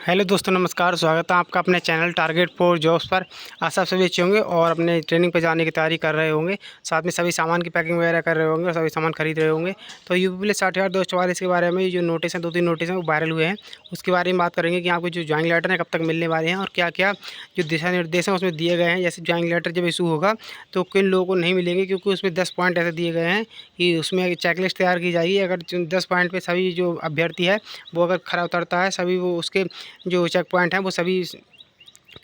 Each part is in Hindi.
हेलो दोस्तों, नमस्कार। स्वागत है आपका अपने चैनल टारगेट फॉर जॉब्स पर। आशा आप सभी अच्छे होंगे और अपने ट्रेनिंग पर जाने की तैयारी कर रहे होंगे। साथ में सभी सामान की पैकिंग वगैरह कर रहे होंगे और सभी सामान खरीद रहे होंगे। तो यूपी पुलिस 60,244 के बारे में जो नोटिस हैं, 2-3 नोटिस हैं वो वायरल हुए हैं। उसके बारे में बात करेंगे कि आपको जो ज्वाइनिंग लेटर है कब तक मिलने वाले हैं और क्या क्या जो दिशा निर्देश हैं उसमें दिए गए हैं। जैसे ज्वाइनिंग लेटर जब इशू होगा तो किन लोगों को नहीं मिलेंगे, क्योंकि उसमें 10 पॉइंट ऐसे दिए गए हैं कि उसमें एक चेकलिस्ट तैयार की जाएगी। अगर 10 पॉइंट पे सभी जो अभ्यर्थी है वो अगर खरा उतरता है, सभी वो उसके जो चेक पॉइंट हैं वो सभी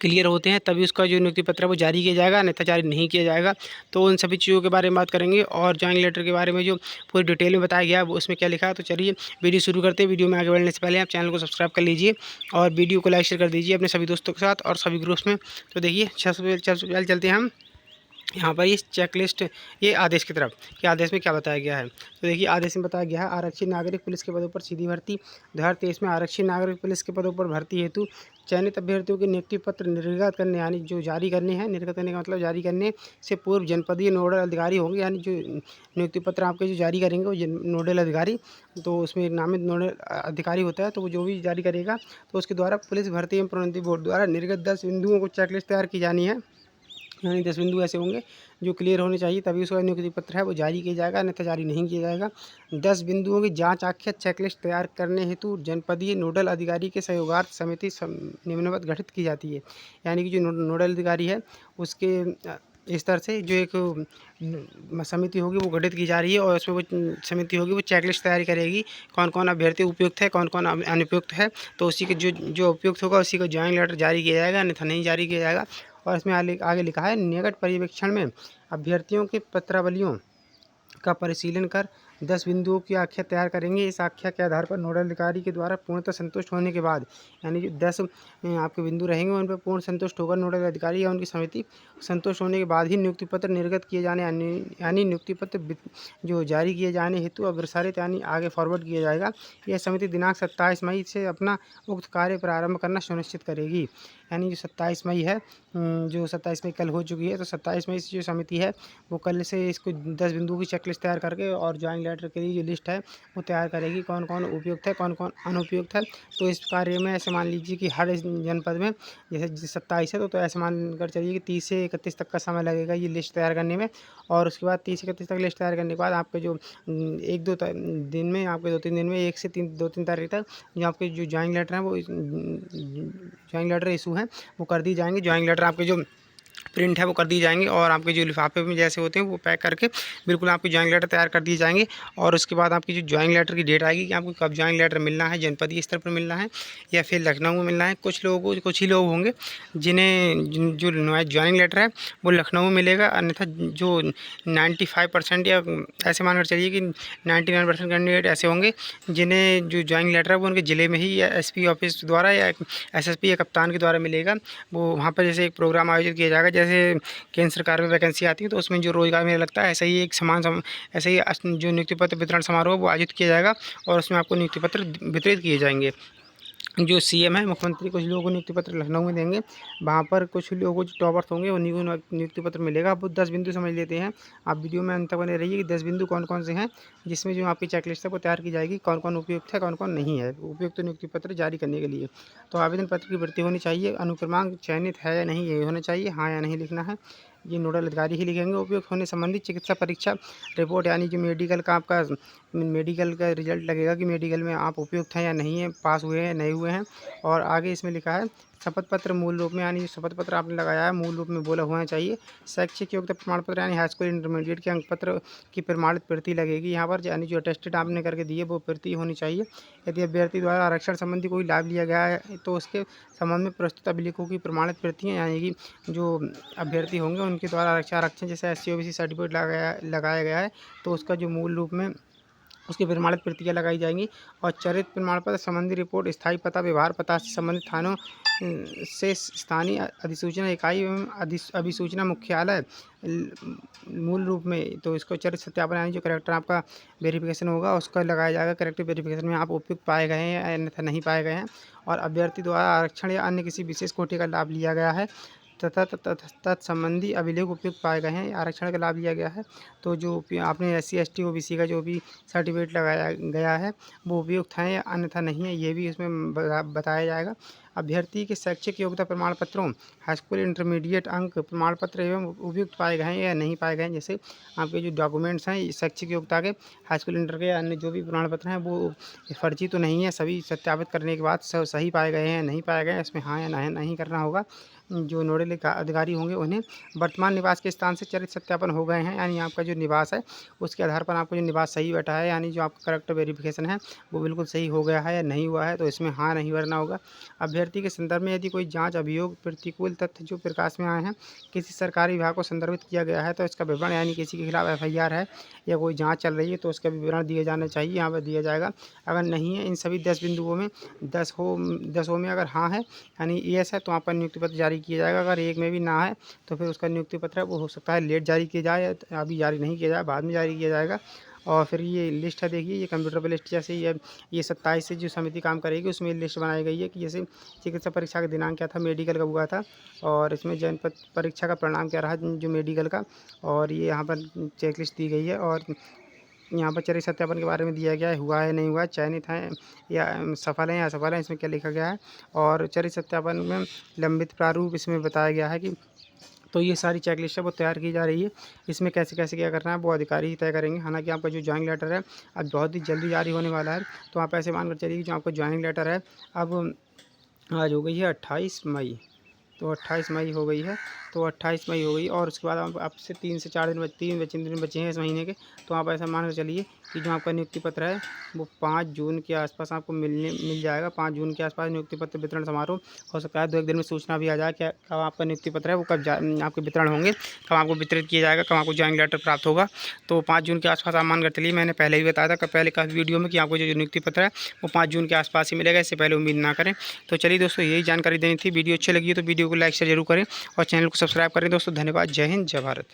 क्लियर होते हैं, तभी उसका जो नियुक्ति पत्र है वो जारी किया जाएगा, अन्यथा जारी नहीं किया जाएगा। तो उन सभी चीज़ों के बारे में बात करेंगे और ज्वाइनिंग लेटर के बारे में जो पूरी डिटेल में बताया गया है वो उसमें क्या लिखा है। तो चलिए वीडियो शुरू करते हैं। वीडियो में आगे बढ़ने से पहले आप चैनल को सब्सक्राइब कर लीजिए और वीडियो को लाइक शेयर कर दीजिए अपने सभी दोस्तों के साथ और सभी ग्रुप्स में। तो देखिए, सबसे पहले चलते हैं हम यहाँ पर इस चेकलिस्ट, ये आदेश की तरफ कि आदेश में क्या बताया गया है। तो देखिए, आदेश में बताया गया है आरक्षित नागरिक पुलिस के पदों पर सीधी भर्ती 2023 में आरक्षित नागरिक पुलिस के पदों पर भर्ती हेतु चयनित अभ्यर्थियों के नियुक्ति पत्र निर्गत करने, यानी जो जारी करने हैं, निर्गत करने का मतलब जारी करने से पूर्व जनपदीय नोडल अधिकारी होंगे, यानी जो नियुक्ति पत्र आपके जो जारी करेंगे वो नोडल अधिकारी, तो उसमें नामित नोडल अधिकारी होता है, तो वो जो भी जारी करेगा तो उसके द्वारा पुलिस भर्ती एवं प्रोन्नति बोर्ड द्वारा निर्गत 10 बिंदुओं को चेकलिस्ट तैयार की जानी है। यानी 10 बिंदु ऐसे होंगे जो क्लियर होने चाहिए, तभी उसका नियुक्ति पत्र है वो जारी किया जाएगा, अन्यथा जारी नहीं किया जाएगा। 10 बिंदुओं की जांच आख्या चेकलिस्ट तैयार करने हेतु जनपदीय नोडल अधिकारी के सहयोगार्थ समिति निम्नवत गठित की जाती है। यानी कि जो नोडल अधिकारी है उसके स्तर से जो एक समिति होगी वो गठित की जा रही है और उसमें वो समिति होगी वो चेकलिस्ट तैयारी करेगी, कौन कौन अभ्यर्थी उपयुक्त है, कौन कौन अनुपयुक्त है। तो उसी के जो उपयुक्त होगा उसी को ज्वाइनिंग लेटर जारी किया जाएगा, अन्यथा नहीं जारी किया जाएगा। और इसमें आगे लिखा है, निकट पर्यवेक्षण में अभ्यर्थियों के पत्रावलियों का परिशीलन कर 10 बिंदुओं की आख्या तैयार करेंगे। इस आख्या के आधार पर नोडल अधिकारी के द्वारा पूर्णतः संतुष्ट होने के बाद, यानी जो 10 आपके बिंदु रहेंगे उन पर पूर्ण संतुष्ट होकर नोडल अधिकारी या उनकी समिति संतुष्ट होने के बाद ही नियुक्ति पत्र निर्गत किए जाने, यानी नियुक्ति पत्र जो जारी किए जाने हेतु अग्रसारित यानी आगे फॉरवर्ड किया जाएगा। यह समिति दिनांक 27 मई से अपना उक्त कार्य प्रारंभ करना सुनिश्चित करेगी। यानी जो 27 मई है, जो 27 मई कल हो चुकी है, तो 27 मई से जो समिति है वो कल से इसको 10 बिंदुओं की चेकलिस्ट तैयार करके और ज्वाइनिंग लेटर के लिए जो लिस्ट है वो तैयार करेगी, कौन कौन उपयुक्त है, कौन कौन अनुपयुक्त है। तो इस कार्य में ऐसे मान लीजिए कि हर जनपद में जैसे 27 है तो ऐसे मान कर चलिए कि 30 से 31 तक का समय लगेगा ये लिस्ट तैयार करने में। और उसके बाद 30 से 31 तक लिस्ट तैयार करने के बाद आपके जो 1-2 दिन में, आपके 2-3 दिन में, 1 से 2-3 तारीख तक जो आपके जो ज्वाइनिंग लेटर हैं वो ज्वाइनिंग लेटर इशू हैं वो कर दी जाएंगे। ज्वाइनिंग लेटर आपके जो प्रिंट है वो कर दी जाएंगी और आपके जो लिफाफे में जैसे होते हैं वो पैक करके बिल्कुल आपकी ज्वाइनिंग लेटर तैयार कर दिए जाएंगे। और उसके बाद आपकी जो ज्वाइनिंग लेटर की डेट आएगी कि आपको कब ज्वाइनिंग लेटर मिलना है, जनपदीय स्तर पर मिलना है या फिर लखनऊ में मिलना है। कुछ लोगों को, कुछ ही लोग होंगे जो ज्वाइनिंग लेटर है वो लखनऊ में मिलेगा, अन्यथा जो 95% या ऐसे मानकर चलिए कि 99% कैंडिडेट ऐसे होंगे जिन्हें जो ज्वाइनिंग लेटर है वो उनके ज़िले में ही या एसपी ऑफिस द्वारा या एसएसपी या कप्तान के द्वारा मिलेगा। वो वहाँ पर जैसे एक प्रोग्राम आयोजित किया जाएगा, जैसे केंद्र सरकार में वैकेंसी आती है तो उसमें जो रोजगार मेला लगता है, ऐसा ही एक ऐसे ही जो नियुक्ति पत्र वितरण समारोह वो आयोजित किया जाएगा और उसमें आपको नियुक्ति पत्र वितरित किए जाएंगे। जो सीएम है, मुख्यमंत्री, कुछ लोगों को नियुक्ति पत्र लखनऊ में देंगे। वहाँ पर कुछ लोगों जो टॉपर्स होंगे उन्हीं को नियुक्ति पत्र मिलेगा। अब 10 बिंदु समझ लेते हैं। आप वीडियो में अंत तक बने रहिए कि 10 बिंदु कौन कौन से हैं जिसमें जो आपकी चेकलिस्ट है वो तैयार की जाएगी, कौन कौन उपयुक्त है, कौन कौन नहीं है उपयुक्त नियुक्ति पत्र जारी करने के लिए। तो आवेदन पत्र की वृत्ति होनी चाहिए, अनुक्रमांक चयनित है या नहीं ये होना चाहिए, हाँ या नहीं लिखना है, ये नोडल अधिकारी ही लिखेंगे। उपयुक्त होने संबंधी चिकित्सा परीक्षा रिपोर्ट, यानी जो मेडिकल का आपका मेडिकल का रिजल्ट लगेगा कि मेडिकल में आप उपयुक्त हैं या नहीं है, पास हुए हैं नहीं हुए हैं। और आगे इसमें लिखा है शपथ पत्र मूल रूप में, यानी शपथ पत्र आपने लगाया है मूल रूप में बोला होना चाहिए। शैक्षिक योग्यता प्रमाण पत्र, यानी हाई स्कूल इंटरमीडिएट के अंक पत्र की प्रमाणित प्रति लगेगी यहाँ पर, यानी जो अटेस्टेड आपने करके दी है वो प्रति होनी चाहिए। यदि अभ्यर्थी द्वारा आरक्षण संबंधी कोई लाभ लिया गया है तो उसके संबंध में प्रस्तुत अभिलेखों की प्रमाणित प्रतियाँ, यानी कि जो अभ्यर्थी होंगे उनके द्वारा आरक्षण जैसे SC OBC सर्टिफिकेट लगाया गया है तो उसका जो मूल रूप में उसकी प्रमाणित प्रतियाँ लगाई जाएंगी। और चरित्र प्रमाण पत्र संबंधी रिपोर्ट, स्थायी पता, व्यवहार पता से संबंधित थानों से स्थानीय अधिसूचना इकाई एवं अभिसूचना मुख्यालय मूल रूप में, तो इसको चरित्र सत्यापन, यानी जो करेक्टर आपका वेरिफिकेशन होगा उसका लगाया जाएगा। करेक्टर वेरिफिकेशन में आप उपयुक्त पाए गए हैं या अन्यथा नहीं पाए गए हैं और अभ्यर्थी द्वारा आरक्षण या अन्य किसी विशेष कोटि का लाभ लिया गया है तथा तत्संबंधी अभिलेख उपयुक्त पाए गए हैं। आरक्षण का लाभ लिया गया है। तो जो आपने SC ST OBC का जो भी सर्टिफिकेट लगाया गया है वो उपयुक्त है या अन्यथा नहीं है, ये भी इसमें बताया जाएगा। अभ्यर्थी के शैक्षिक योग्यता प्रमाण पत्रों, हाई स्कूल इंटरमीडिएट अंक प्रमाण पत्र एवं उपयुक्त पाए गए हैं या नहीं पाए गए हैं। जैसे आपके जो डॉक्यूमेंट्स हैं शैक्षिक योग्यता के, हाई स्कूल इंटर के, अन्य जो भी प्रमाण पत्र हैं वो फर्जी तो नहीं है, सभी सत्यापित करने के बाद सब सही पाए गए हैं या नहीं पाए गए हैं, इसमें हाँ या नहीं करना होगा। जो नोडल अधिकारी होंगे उन्हें वर्तमान निवास के स्थान से चरित्र सत्यापन हो गए हैं, यानी आपका जो निवास है उसके आधार पर आपको जो निवास सही बैठा है, यानी जो आपका करेक्टर वेरिफिकेशन है वो बिल्कुल सही हो गया है या नहीं हुआ है, तो इसमें हाँ नहीं भरना होगा। अभ्यर्थी के संदर्भ में यदि कोई जांच अभियोग प्रतिकूल तथ्य जो प्रकाश में आए हैं, किसी सरकारी विभाग को संदर्भित किया गया है, तो इसका विवरण, यानी किसी के खिलाफ FIR है या कोई जाँच चल रही है तो उसका विवरण दिया जाना चाहिए, यहाँ पर दिया जाएगा। अगर नहीं है इन सभी 10 बिंदुओं में 10 में अगर हाँ है यानी येस है तो आपका नियुक्ति पत्र जारी किया जाएगा। अगर एक में भी ना है तो फिर उसका नियुक्ति पत्र है वो हो सकता है लेट जारी किया जाए, अभी जारी नहीं किया जाए, बाद में जारी किया जाएगा। और फिर ये लिस्ट है, देखिए ये कंप्यूटर पर लिस्ट, जैसे ये 27 से जो समिति काम करेगी उसमें लिस्ट बनाई गई है कि जैसे चिकित्सा परीक्षा का दिनांक क्या था, मेडिकल का हुआ था, और इसमें जनपद परीक्षा का परिणाम क्या रहा जो मेडिकल का, और ये यहाँ पर चेक लिस्ट दी गई है। और यहाँ पर चरित्र सत्यापन के बारे में दिया गया है, हुआ है नहीं हुआ है, चयनित है या सफल है या असफल है, इसमें क्या लिखा गया है। और चरित्र सत्यापन में लंबित प्रारूप इसमें बताया गया है कि, तो ये सारी चेक लिस्ट है वो तैयार की जा रही है। इसमें कैसे कैसे क्या करना है वो अधिकारी ही तय करेंगे। हालांकि आपका जो ज्वाइनिंग लेटर है अब बहुत ही जल्दी जारी होने वाला है, तो आप ऐसे मानकर चलिए कि जो आपका ज्वाइनिंग लेटर है अब आज हो गई है 28 मई, तो 28 मई हो गई है, तो 28 मई हो गई, और उसके बाद आप से 3 से 4 दिन 3 दिन बचे हैं इस महीने के। तो आप ऐसा मान कर चलिए कि जो आपका नियुक्ति पत्र है वो 5 जून के आसपास आपको मिल जाएगा। 5 जून के आसपास नियुक्ति पत्र वितरण समारोह हो सकता है, 2-1 दिन में सूचना भी आ जाए कि कब आपका नियुक्ति पत्र है वो कब आपके वितरण होंगे, कब आपको वितरित किया जाएगा, कब आपको ज्वाइनिंग लेटर प्राप्त होगा। तो 5 जून के आसपास आप मान कर चलिए, मैंने पहले ही बताया था पहले का वीडियो में कि आपको जो नियुक्ति पत्र है वो 5 जून के आसपास ही मिलेगा, इससे पहले उम्मीद ना करें। तो चलिए दोस्तों, यही जानकारी देनी थी। वीडियो अच्छी लगी है तो वीडियो को लाइक शेयर जरूर करें और चैनल को सब्सक्राइब करें। दोस्तों धन्यवाद। जय हिंद, जय भारत।